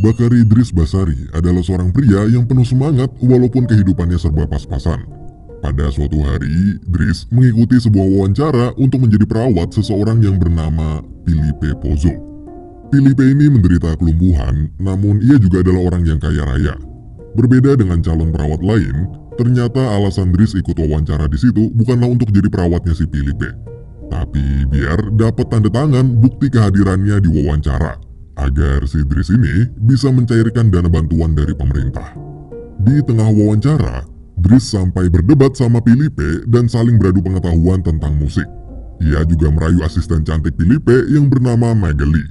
Bakari Idris Basari adalah seorang pria yang penuh semangat walaupun kehidupannya serba pas-pasan. Pada suatu hari, Dris mengikuti sebuah wawancara untuk menjadi perawat seseorang yang bernama Filipe Pozzo. Filipe ini menderita kelumpuhan, namun ia juga adalah orang yang kaya raya. Berbeda dengan calon perawat lain, ternyata alasan Dris ikut wawancara di situ bukanlah untuk jadi perawatnya si Filipe, tapi biar dapat tanda tangan bukti kehadirannya di wawancara, agar si Dris ini bisa mencairkan dana bantuan dari pemerintah. Di tengah wawancara, Dris sampai berdebat sama Filipe dan saling beradu pengetahuan tentang musik. Ia juga merayu asisten cantik Filipe yang bernama Magali.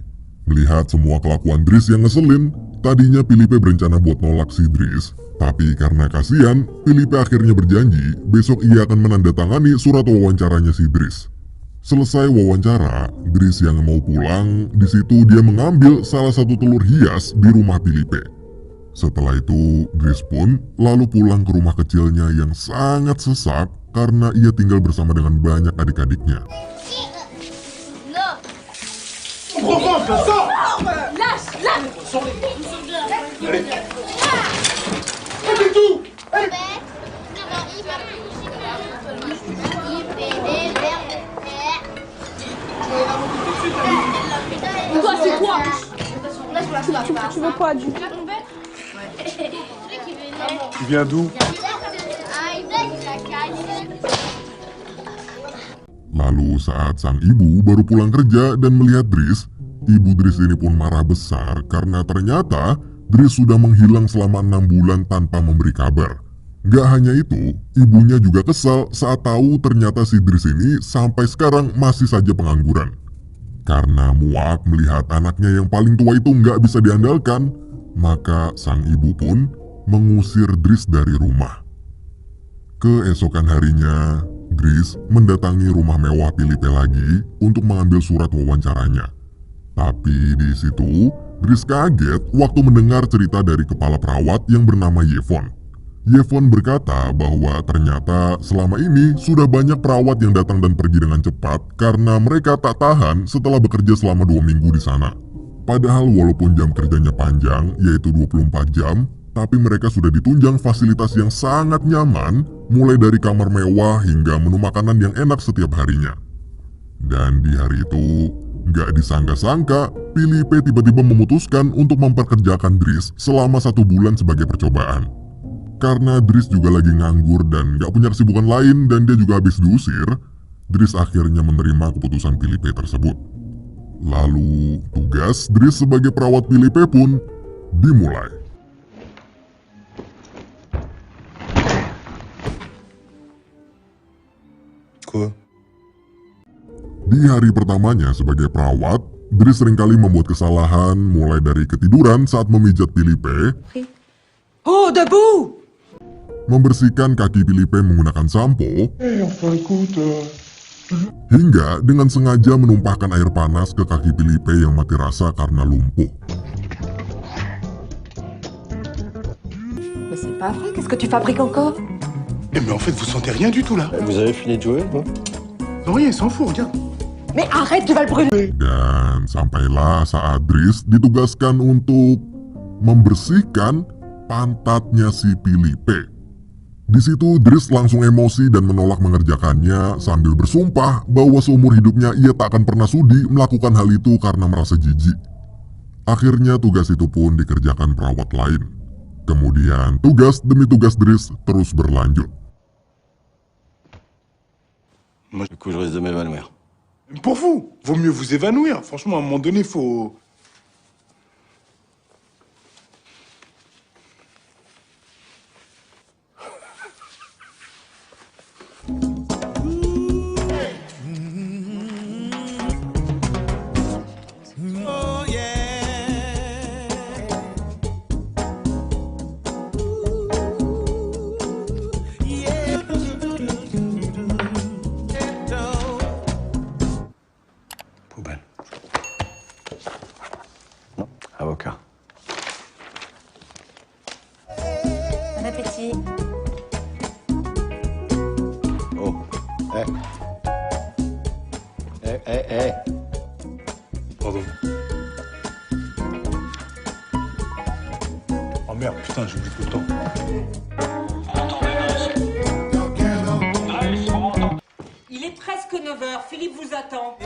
Melihat semua kelakuan Dris yang ngeselin, tadinya Filipe berencana buat nolak si Dris. Tapi karena kasihan, Filipe akhirnya berjanji besok ia akan menandatangani surat wawancaranya si Dris. Selesai wawancara, Dris yang mau pulang, di situ dia mengambil salah satu telur hias di rumah Filipe. Setelah itu, Dris pun lalu pulang ke rumah kecilnya yang sangat sesak karena ia tinggal bersama dengan banyak adik-adiknya. Toi, c'est quoi? Tu veux quoi, du Tu viens d'où? Lalu saat sang ibu baru pulang kerja dan melihat Dris, ibu Dris ini pun marah besar karena ternyata Dris sudah menghilang selama 6 bulan tanpa memberi kabar. Gak hanya itu, ibunya juga kesal saat tahu ternyata si Dris ini sampai sekarang masih saja pengangguran. Karena muak melihat anaknya yang paling tua itu nggak bisa diandalkan, maka sang ibu pun mengusir Dris dari rumah. Keesokan harinya, Dris mendatangi rumah mewah Filipe lagi untuk mengambil surat wawancaranya. Tapi di situ, Dris kaget waktu mendengar cerita dari kepala perawat yang bernama Yevon. Yevon berkata bahwa ternyata selama ini sudah banyak perawat yang datang dan pergi dengan cepat karena mereka tak tahan setelah bekerja selama 2 minggu di sana. Padahal walaupun jam kerjanya panjang, yaitu 24 jam, tapi mereka sudah ditunjang fasilitas yang sangat nyaman, mulai dari kamar mewah hingga menu makanan yang enak setiap harinya. Dan di hari itu, nggak disangka-sangka, Filipe tiba-tiba memutuskan untuk memperkerjakan Dris selama 1 bulan sebagai percobaan. Karena Dris juga lagi nganggur dan gak punya kesibukan lain dan dia juga habis diusir, Dris akhirnya menerima keputusan Filipe tersebut. Lalu, tugas Dris sebagai perawat Filipe pun dimulai. Quoi? Di hari pertamanya sebagai perawat, Dris seringkali membuat kesalahan mulai dari ketiduran saat memijat Filipe, Oh, debout! membersihkan kaki Filipe menggunakan sampo, Enfin écoute, hingga dengan sengaja menumpahkan air panas ke kaki Filipe yang mati rasa karena lumpuh. Mais c'est pas vrai, qu'est-ce que tu fabriques encore? mais en fait vous sentez rien du tout là. Vous avez fini de jouer, non? Non rien, il s'en fout, regarde. Mais arrête, tu vas le brûler! Dan sampailah saat Dris ditugaskan untuk membersihkan pantatnya si Filipe. Di situ Dris langsung emosi dan menolak mengerjakannya sambil bersumpah bahwa seumur hidupnya ia tak akan pernah sudi melakukan hal itu karena merasa jijik. Akhirnya tugas itu pun dikerjakan perawat lain. Kemudian tugas demi tugas Dris terus berlanjut. Du coup, je risque de m'évanouir. Pour vous, vaut mieux vous évanouir. Franchement, à un moment donné, faut... Poubelle. Non, avocat. Bon appétit. Oh. Pardon. merde, putain, j'oublie tout le temps. Il est presque 9 heures, Philippe vous attend.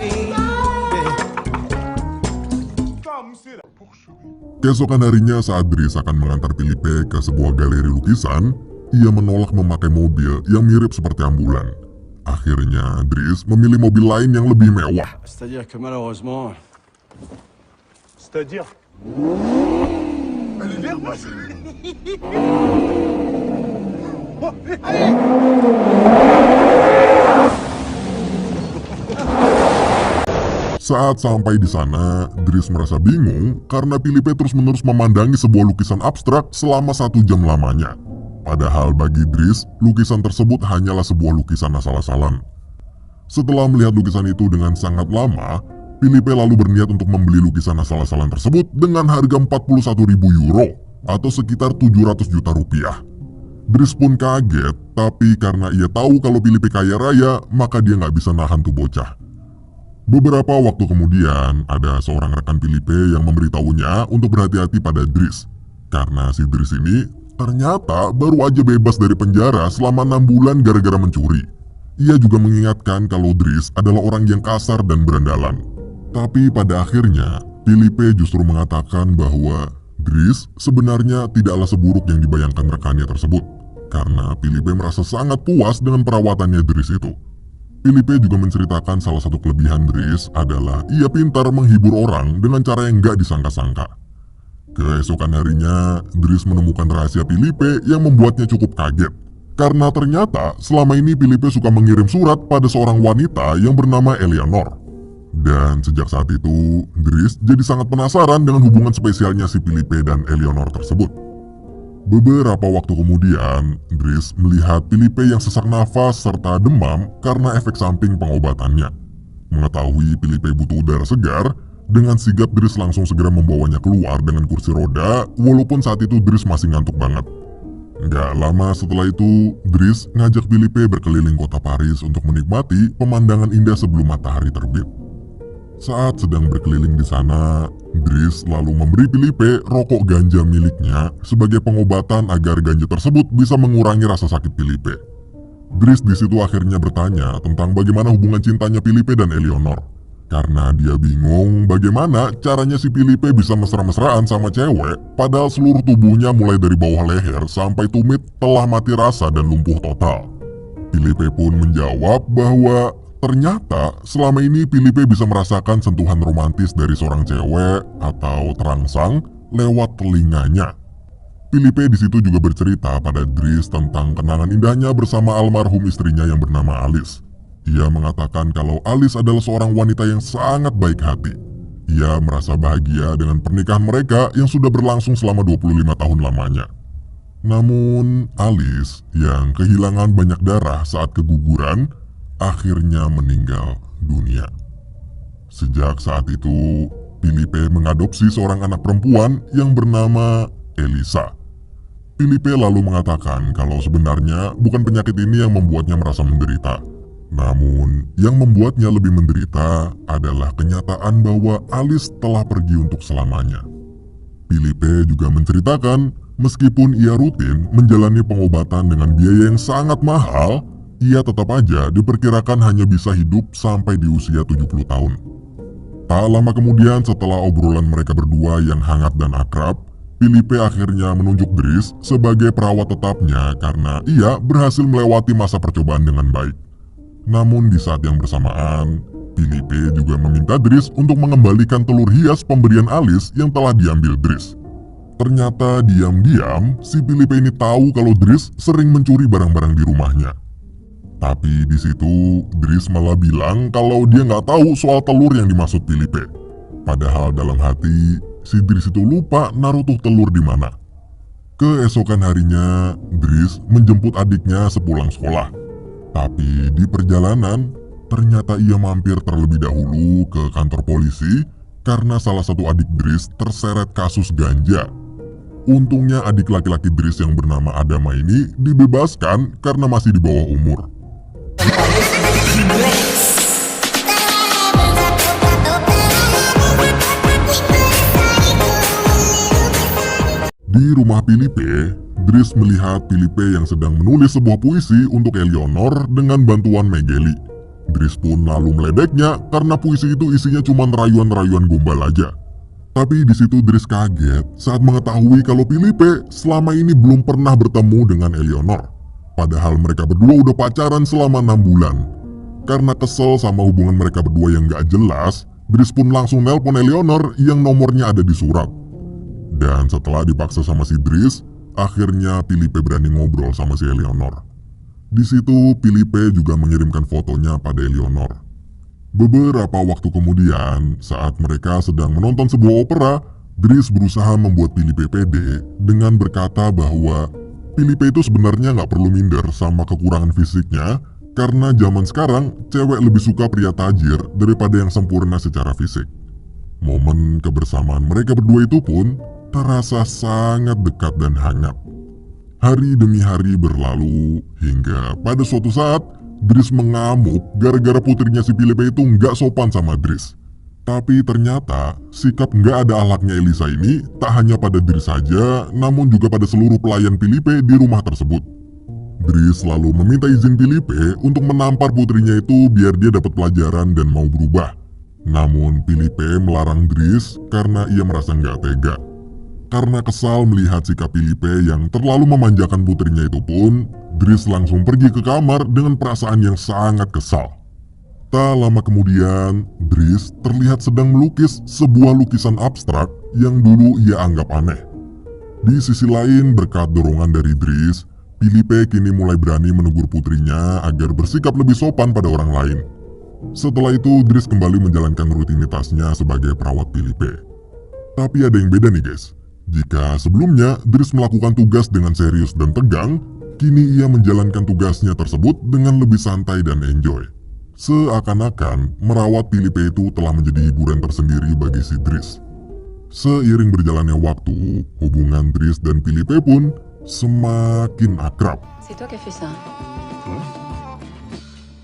Keesokan harinya saat Dries akan mengantar Filipe ke sebuah galeri lukisan, ia menolak memakai mobil yang mirip seperti ambulan. Akhirnya Dries memilih mobil lain yang lebih mewah. C'est-à-dire que malheureusement, C'est-à-dire. Elle est verte, moi, Saat sampai di sana, Dries merasa bingung karena Filipe terus-menerus memandangi sebuah lukisan abstrak selama 1 jam lamanya. Padahal bagi Dries, lukisan tersebut hanyalah sebuah lukisan asal-asalan. Setelah melihat lukisan itu dengan sangat lama, Filipe lalu berniat untuk membeli lukisan asal-asalan tersebut dengan harga 41.000 euro atau sekitar 700 juta rupiah. Dries pun kaget, tapi karena ia tahu kalau Filipe kaya raya, maka dia nggak bisa nahan tuh bocah. Beberapa waktu kemudian, ada seorang rekan Filipe yang memberitahunya untuk berhati-hati pada Dries. Karena si Dries ini ternyata baru aja bebas dari penjara selama 6 bulan gara-gara mencuri. Ia juga mengingatkan kalau Dries adalah orang yang kasar dan berandalan. Tapi pada akhirnya, Filipe justru mengatakan bahwa Dries sebenarnya tidaklah seburuk yang dibayangkan rekannya tersebut. Karena Filipe merasa sangat puas dengan perawatannya Dries itu. Filipe juga menceritakan salah satu kelebihan Dries adalah ia pintar menghibur orang dengan cara yang gak disangka-sangka. Keesokan harinya, Dries menemukan rahasia Filipe yang membuatnya cukup kaget. Karena ternyata selama ini Filipe suka mengirim surat pada seorang wanita yang bernama Eleanor. Dan sejak saat itu, Dries jadi sangat penasaran dengan hubungan spesialnya si Filipe dan Eleanor tersebut. Beberapa waktu kemudian, Dries melihat Filipe yang sesak nafas serta demam karena efek samping pengobatannya. Mengetahui Filipe butuh udara segar, dengan sigap Dries langsung segera membawanya keluar dengan kursi roda, walaupun saat itu Dries masih ngantuk banget. Gak lama setelah itu, Dries ngajak Filipe berkeliling kota Paris untuk menikmati pemandangan indah sebelum matahari terbit. Saat sedang berkeliling di sana, Dries lalu memberi Filipe rokok ganja miliknya sebagai pengobatan agar ganja tersebut bisa mengurangi rasa sakit Filipe. Dries di situ akhirnya bertanya tentang bagaimana hubungan cintanya Filipe dan Eleanor. Karena dia bingung bagaimana caranya si Filipe bisa mesra-mesraan sama cewek padahal seluruh tubuhnya mulai dari bawah leher sampai tumit telah mati rasa dan lumpuh total. Filipe pun menjawab bahwa ternyata selama ini Filipe bisa merasakan sentuhan romantis dari seorang cewek atau terangsang lewat telinganya. Filipe di situ juga bercerita pada Dries tentang kenangan indahnya bersama almarhum istrinya yang bernama Alice. Ia mengatakan kalau Alice adalah seorang wanita yang sangat baik hati. Ia merasa bahagia dengan pernikahan mereka yang sudah berlangsung selama 25 tahun lamanya. Namun Alice yang kehilangan banyak darah saat keguguran akhirnya meninggal dunia. Sejak saat itu, Filipe mengadopsi seorang anak perempuan yang bernama Elisa. Filipe lalu mengatakan kalau sebenarnya bukan penyakit ini yang membuatnya merasa menderita. Namun, yang membuatnya lebih menderita adalah kenyataan bahwa Alice telah pergi untuk selamanya. Filipe juga menceritakan, meskipun ia rutin menjalani pengobatan dengan biaya yang sangat mahal, ia tetap aja diperkirakan hanya bisa hidup sampai di usia 70 tahun. Tak lama kemudian setelah obrolan mereka berdua yang hangat dan akrab, Filipe akhirnya menunjuk Dries sebagai perawat tetapnya karena ia berhasil melewati masa percobaan dengan baik. Namun di saat yang bersamaan, Filipe juga meminta Dries untuk mengembalikan telur hias pemberian Alice yang telah diambil Dries. Ternyata diam-diam si Filipe ini tahu kalau Dries sering mencuri barang-barang di rumahnya. Tapi di situ Dries malah bilang kalau dia nggak tahu soal telur yang dimaksud Filipe. Padahal dalam hati si Dries itu lupa naruh tuh telur di mana. Keesokan harinya Dries menjemput adiknya sepulang sekolah. Tapi di perjalanan, ternyata ia mampir terlebih dahulu ke kantor polisi karena salah satu adik Dries terseret kasus ganja. Untungnya adik laki-laki Dries yang bernama Adama ini dibebaskan karena masih di bawah umur. Di rumah Filipe, Dries melihat Filipe yang sedang menulis sebuah puisi untuk Eleanor dengan bantuan Megeli. Dries pun lalu meledeknya karena puisi itu isinya cuma rayuan-rayuan gombal aja. Tapi di situ Dries kaget saat mengetahui kalau Filipe selama ini belum pernah bertemu dengan Eleanor. Padahal mereka berdua udah pacaran selama 6 bulan. Karena kesel sama hubungan mereka berdua yang gak jelas, Dries pun langsung nelpon Eleanor yang nomornya ada di surat. Dan setelah dipaksa sama si Dries, akhirnya Filipe berani ngobrol sama si Eleanor. Di situ Filipe juga mengirimkan fotonya pada Eleanor. Beberapa waktu kemudian, saat mereka sedang menonton sebuah opera, Dries berusaha membuat Filipe pede dengan berkata bahwa Filipe itu sebenarnya nggak perlu minder sama kekurangan fisiknya, karena zaman sekarang cewek lebih suka pria tajir daripada yang sempurna secara fisik. Momen kebersamaan mereka berdua itu pun terasa sangat dekat dan hangat. Hari demi hari berlalu, hingga pada suatu saat, Dries mengamuk gara-gara putrinya si Filipe itu nggak sopan sama Dries. Tapi ternyata, sikap nggak ada akhlaknya Elisa ini tak hanya pada Dries saja, namun juga pada seluruh pelayan Filipe di rumah tersebut. Dries selalu meminta izin Filipe untuk menampar putrinya itu biar dia dapat pelajaran dan mau berubah. Namun Filipe melarang Dries karena ia merasa nggak tega. Karena kesal melihat sikap Filipe yang terlalu memanjakan putrinya itu pun, Dries langsung pergi ke kamar dengan perasaan yang sangat kesal. Tak lama kemudian, Dries terlihat sedang melukis sebuah lukisan abstrak yang dulu ia anggap aneh. Di sisi lain, berkat dorongan dari Dries, Filipe kini mulai berani menegur putrinya agar bersikap lebih sopan pada orang lain. Setelah itu, Dries kembali menjalankan rutinitasnya sebagai perawat Filipe. Tapi ada yang beda nih guys. Jika sebelumnya Dries melakukan tugas dengan serius dan tegang, kini ia menjalankan tugasnya tersebut dengan lebih santai dan enjoy. Seakan-akan merawat Filipe itu telah menjadi hiburan tersendiri bagi si Dries. Seiring berjalannya waktu, hubungan Dries dan Filipe pun semakin akrab. C'est toi qui as fait ça.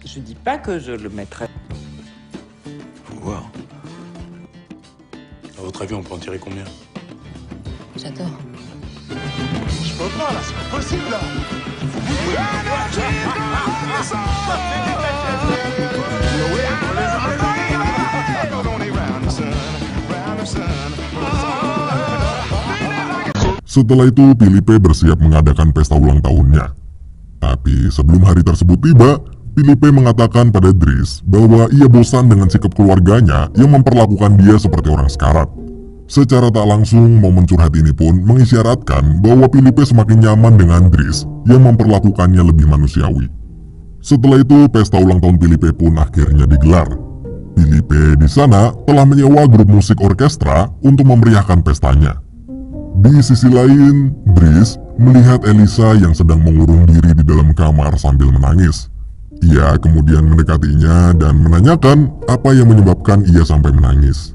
Je dis pas que je le mettrai. Faut voir. À votre avis, on peut en tirer combien? J'adore. Je peux pas, là, c'est pas possible, là. Setelah itu, Filipe bersiap mengadakan pesta ulang tahunnya. Tapi sebelum hari tersebut tiba, Filipe mengatakan pada Dries bahwa ia bosan dengan sikap keluarganya yang memperlakukan dia seperti orang sekarat. Secara tak langsung, momen curhat ini pun mengisyaratkan bahwa Filipe semakin nyaman dengan Dries yang memperlakukannya lebih manusiawi. Setelah itu, pesta ulang tahun Filipe pun akhirnya digelar. Filipe di sana telah menyewa grup musik orkestra untuk memeriahkan pestanya. Di sisi lain, Dries melihat Elisa yang sedang mengurung diri di dalam kamar sambil menangis. Ia kemudian mendekatinya dan menanyakan apa yang menyebabkan ia sampai menangis.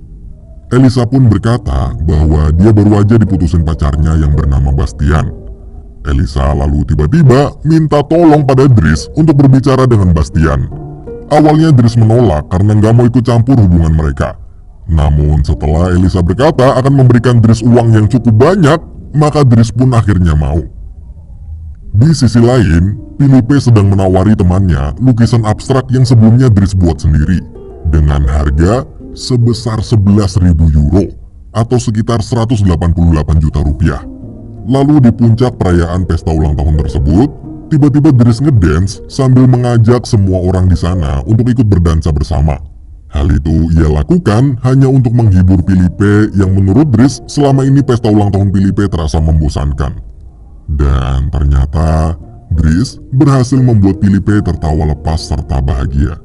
Elisa pun berkata bahwa dia baru aja diputusin pacarnya yang bernama Bastian. Elisa lalu tiba-tiba minta tolong pada Dries untuk berbicara dengan Bastian. Awalnya Dries menolak karena nggak mau ikut campur hubungan mereka. Namun setelah Elisa berkata akan memberikan Dries uang yang cukup banyak, maka Dries pun akhirnya mau. Di sisi lain, Filipe sedang menawari temannya lukisan abstrak yang sebelumnya Dries buat sendiri dengan harga sebesar 11.000 euro atau sekitar 188 juta rupiah. Lalu di puncak perayaan pesta ulang tahun tersebut, tiba-tiba Dries ngedance sambil mengajak semua orang di sana untuk ikut berdansa bersama. Hal itu ia lakukan hanya untuk menghibur Filipe yang menurut Dries selama ini pesta ulang tahun Filipe terasa membosankan. Dan ternyata Dries berhasil membuat Filipe tertawa lepas serta bahagia.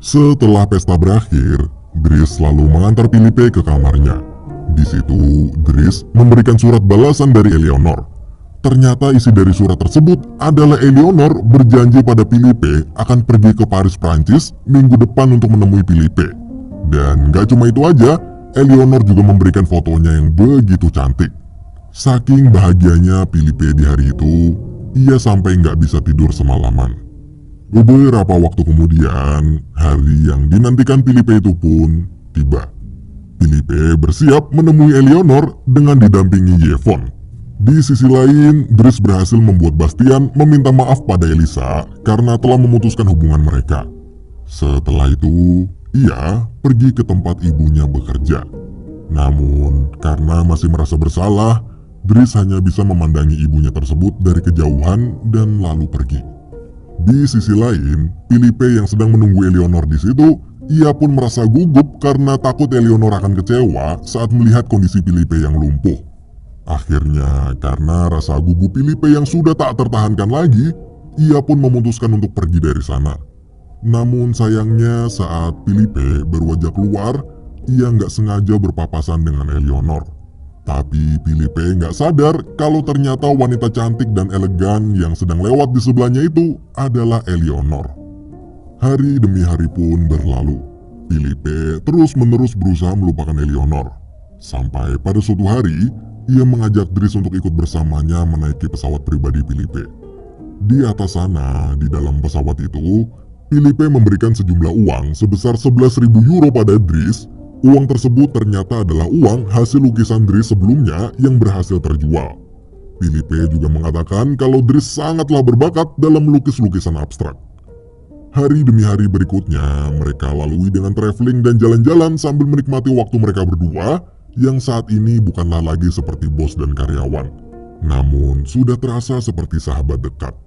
Setelah pesta berakhir, Dries lalu mengantar Filipe ke kamarnya. Di situ, Dries memberikan surat balasan dari Eleanor. Ternyata isi dari surat tersebut adalah Eleanor berjanji pada Filipe akan pergi ke Paris, Prancis minggu depan untuk menemui Filipe. Dan gak cuma itu aja, Eleanor juga memberikan fotonya yang begitu cantik. Saking bahagianya Filipe di hari itu, ia sampai gak bisa tidur semalaman. Beberapa waktu kemudian, hari yang dinantikan Filipe itu pun tiba. Filipe bersiap menemui Eleanor dengan didampingi Yvonne. Di sisi lain, Dries berhasil membuat Bastian meminta maaf pada Elisa karena telah memutuskan hubungan mereka. Setelah itu, ia pergi ke tempat ibunya bekerja. Namun, karena masih merasa bersalah, Dries hanya bisa memandangi ibunya tersebut dari kejauhan dan lalu pergi. Di sisi lain, Filipe yang sedang menunggu Eleanor di situ, ia pun merasa gugup karena takut Eleanor akan kecewa saat melihat kondisi Filipe yang lumpuh. Akhirnya, karena rasa gugup Filipe yang sudah tak tertahankan lagi, ia pun memutuskan untuk pergi dari sana. Namun sayangnya saat Filipe berwajah keluar, ia nggak sengaja berpapasan dengan Eleanor. Tapi Filipe nggak sadar kalau ternyata wanita cantik dan elegan yang sedang lewat di sebelahnya itu adalah Eleanor. Hari demi hari pun berlalu. Filipe terus-menerus berusaha melupakan Eleanor. Sampai pada suatu hari, ia mengajak Dries untuk ikut bersamanya menaiki pesawat pribadi Filipe. Di atas sana, di dalam pesawat itu, Filipe memberikan sejumlah uang sebesar 11.000 euro pada Dries. Uang tersebut ternyata adalah uang hasil lukisan Dries sebelumnya yang berhasil terjual. Filipe juga mengatakan kalau Dries sangatlah berbakat dalam melukis lukisan abstrak. Hari demi hari berikutnya, mereka lalui dengan traveling dan jalan-jalan sambil menikmati waktu mereka berdua, yang saat ini bukanlah lagi seperti bos dan karyawan, namun sudah terasa seperti sahabat dekat.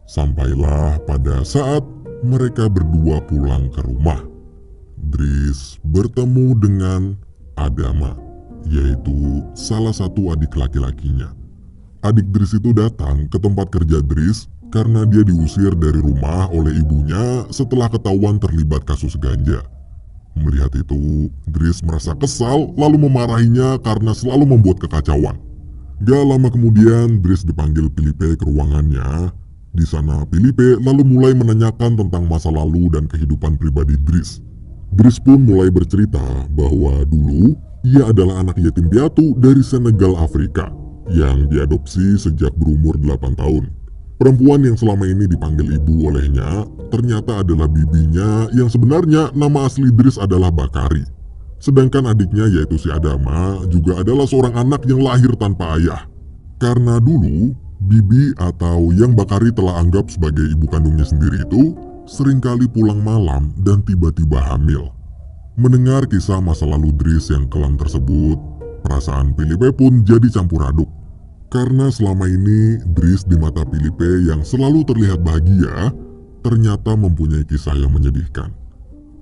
Sampailah pada saat mereka berdua pulang ke rumah. Dries bertemu dengan Adama, yaitu salah satu adik laki-lakinya. Adik Dries itu datang ke tempat kerja Dries karena dia diusir dari rumah oleh ibunya setelah ketahuan terlibat kasus ganja. Melihat itu, Dries merasa kesal lalu memarahinya karena selalu membuat kekacauan. Gak lama kemudian, Dries dipanggil Filipe ke ruangannya. Di sana, Filipe lalu mulai menanyakan tentang masa lalu dan kehidupan pribadi Dries. Dries pun mulai bercerita bahwa dulu ia adalah anak yatim piatu dari Senegal, Afrika, yang diadopsi sejak berumur 8 tahun. Perempuan yang selama ini dipanggil ibu olehnya ternyata adalah bibinya yang sebenarnya nama asli Dries adalah Bakari. Sedangkan adiknya yaitu si Adama juga adalah seorang anak yang lahir tanpa ayah. Karena dulu bibi atau yang Bakari telah anggap sebagai ibu kandungnya sendiri itu seringkali pulang malam dan tiba-tiba hamil. Mendengar kisah masa lalu Dries yang kelam tersebut, perasaan Filipe pun jadi campur aduk. Karena selama ini Dries di mata Filipe yang selalu terlihat bahagia, ternyata mempunyai kisah yang menyedihkan.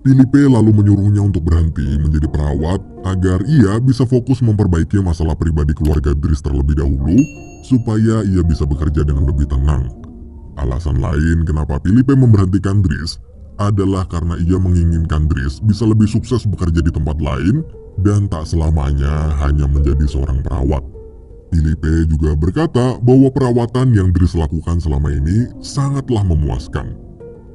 Filipe lalu menyuruhnya untuk berhenti menjadi perawat agar ia bisa fokus memperbaiki masalah pribadi keluarga Dries terlebih dahulu, supaya ia bisa bekerja dengan lebih tenang. Alasan lain kenapa Filipe memberhentikan Dries adalah karena ia menginginkan Dries bisa lebih sukses bekerja di tempat lain dan tak selamanya hanya menjadi seorang perawat. Filipe juga berkata bahwa perawatan yang Dries lakukan selama ini sangatlah memuaskan.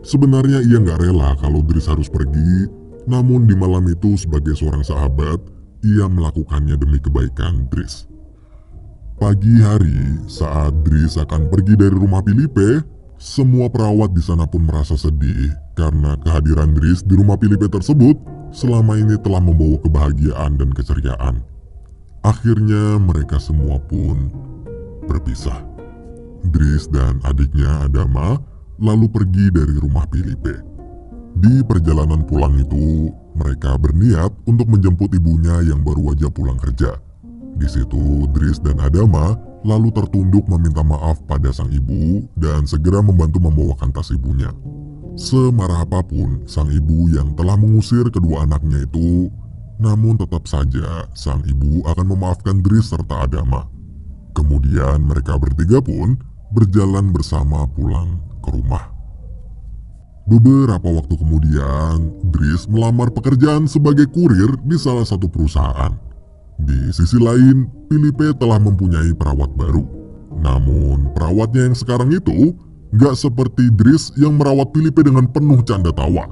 Sebenarnya ia nggak rela kalau Dries harus pergi, namun di malam itu sebagai seorang sahabat, ia melakukannya demi kebaikan Dries. Pagi hari, saat Dries akan pergi dari rumah Filipe, semua perawat di sana pun merasa sedih karena kehadiran Dries di rumah Filipe tersebut selama ini telah membawa kebahagiaan dan keceriaan. Akhirnya mereka semua pun berpisah. Dries dan adiknya Adama lalu pergi dari rumah Filipe. Di perjalanan pulang itu, mereka berniat untuk menjemput ibunya yang baru aja pulang kerja. Di situ, Dries dan Adama lalu tertunduk meminta maaf pada sang ibu dan segera membantu membawakan tas ibunya. Semarah apapun sang ibu yang telah mengusir kedua anaknya itu, namun tetap saja sang ibu akan memaafkan Dries serta Adama. Kemudian mereka bertiga pun berjalan bersama pulang ke rumah. Beberapa waktu kemudian, Dries melamar pekerjaan sebagai kurir di salah satu perusahaan. Di sisi lain, Filipe telah mempunyai perawat baru. Namun perawatnya yang sekarang itu gak seperti Dries yang merawat Filipe dengan penuh canda tawa.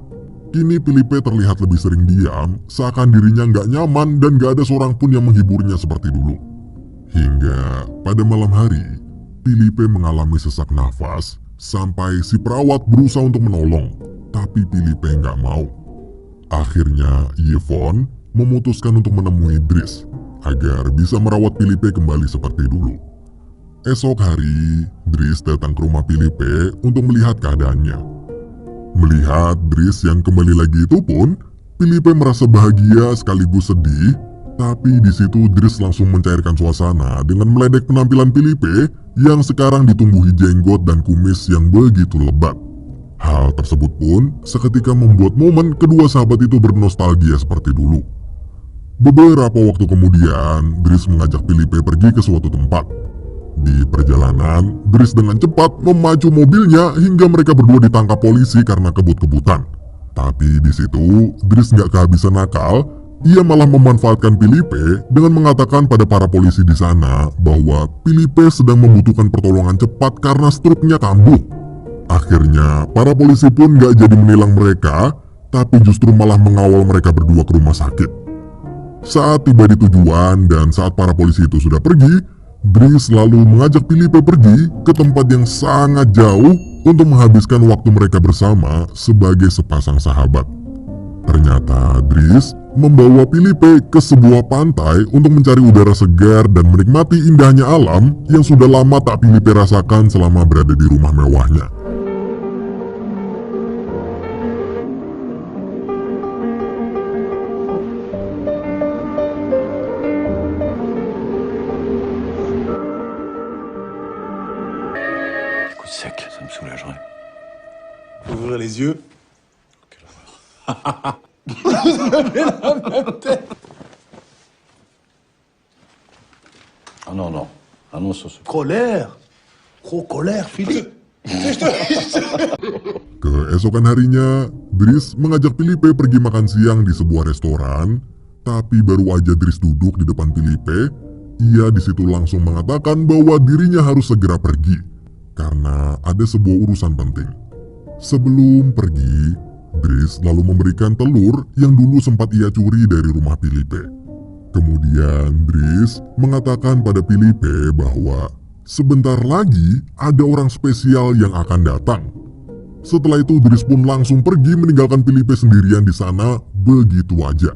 Kini Filipe terlihat lebih sering diam, seakan dirinya nggak nyaman dan gak ada seorang pun yang menghiburnya seperti dulu. Hingga pada malam hari, Filipe mengalami sesak nafas sampai si perawat berusaha untuk menolong, tapi Filipe nggak mau. Akhirnya Yvonne memutuskan untuk menemui Dries agar bisa merawat Filipe kembali seperti dulu. Esok hari, Dries datang ke rumah Filipe untuk melihat keadaannya. Melihat Dries yang kembali lagi itu pun, Filipe merasa bahagia sekaligus sedih. Tapi di situ Dries langsung mencairkan suasana dengan meledek penampilan Filipe yang sekarang ditumbuhi jenggot dan kumis yang begitu lebat. Hal tersebut pun seketika membuat momen kedua sahabat itu bernostalgia seperti dulu. Beberapa waktu kemudian, Dries mengajak Filipe pergi ke suatu tempat. Di perjalanan, Dries dengan cepat memacu mobilnya hingga mereka berdua ditangkap polisi karena kebut-kebutan. Tapi di situ, Dries nggak kehabisan nakal. Ia malah memanfaatkan Filipe dengan mengatakan pada para polisi di sana bahwa Filipe sedang membutuhkan pertolongan cepat karena struknya kambuh. Akhirnya, para polisi pun gak jadi menilang mereka, tapi justru malah mengawal mereka berdua ke rumah sakit. Saat tiba di tujuan dan saat para polisi itu sudah pergi, Dries lalu mengajak Filipe pergi ke tempat yang sangat jauh untuk menghabiskan waktu mereka bersama sebagai sepasang sahabat. Ternyata Dries membawa Filipe ke sebuah pantai untuk mencari udara segar dan menikmati indahnya alam yang sudah lama tak Filipe rasakan selama berada di rumah mewahnya. Les coups secs, ça me soulagerait. Ouvrez les yeux. Ah non, non. Ah non, ça se... Colère. Gros colère, Philippe. Keesokan harinya, Dries mengajak Filipe pergi makan siang di sebuah restoran. Tapi baru aja Dries duduk di depan Filipe, ia di situ langsung mengatakan bahwa dirinya harus segera pergi karena ada sebuah urusan penting. Sebelum pergi, Dries lalu memberikan telur yang dulu sempat ia curi dari rumah Filipe. Kemudian Dries mengatakan pada Filipe bahwa sebentar lagi ada orang spesial yang akan datang. Setelah itu Dries pun langsung pergi meninggalkan Filipe sendirian di sana begitu aja.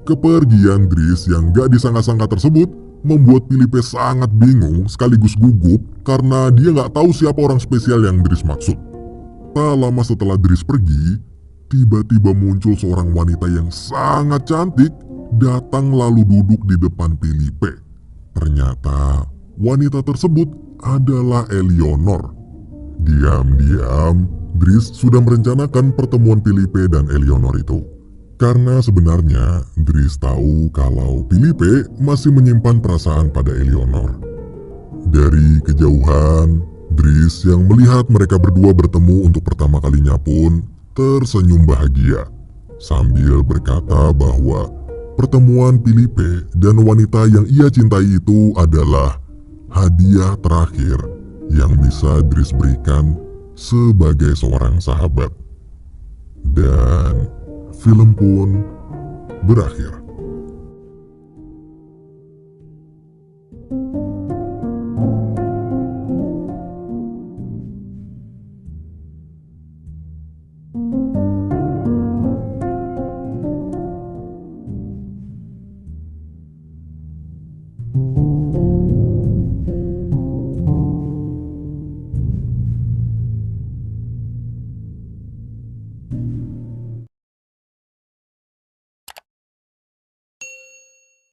Kepergian Dries yang gak disangka-sangka tersebut membuat Filipe sangat bingung sekaligus gugup karena dia gak tahu siapa orang spesial yang Dries maksud. Tak lama setelah Dries pergi, tiba-tiba muncul seorang wanita yang sangat cantik datang lalu duduk di depan Filipe. Ternyata wanita tersebut adalah Eleonor. Diam-diam, Dries sudah merencanakan pertemuan Filipe dan Eleonor itu. Karena sebenarnya Dries tahu kalau Filipe masih menyimpan perasaan pada Eleonor. Dari kejauhan, Dries yang melihat mereka berdua bertemu untuk pertama kalinya pun tersenyum bahagia sambil berkata bahwa pertemuan Filipe dan wanita yang ia cintai itu adalah hadiah terakhir yang bisa Dries berikan sebagai seorang sahabat. Dan film pun berakhir.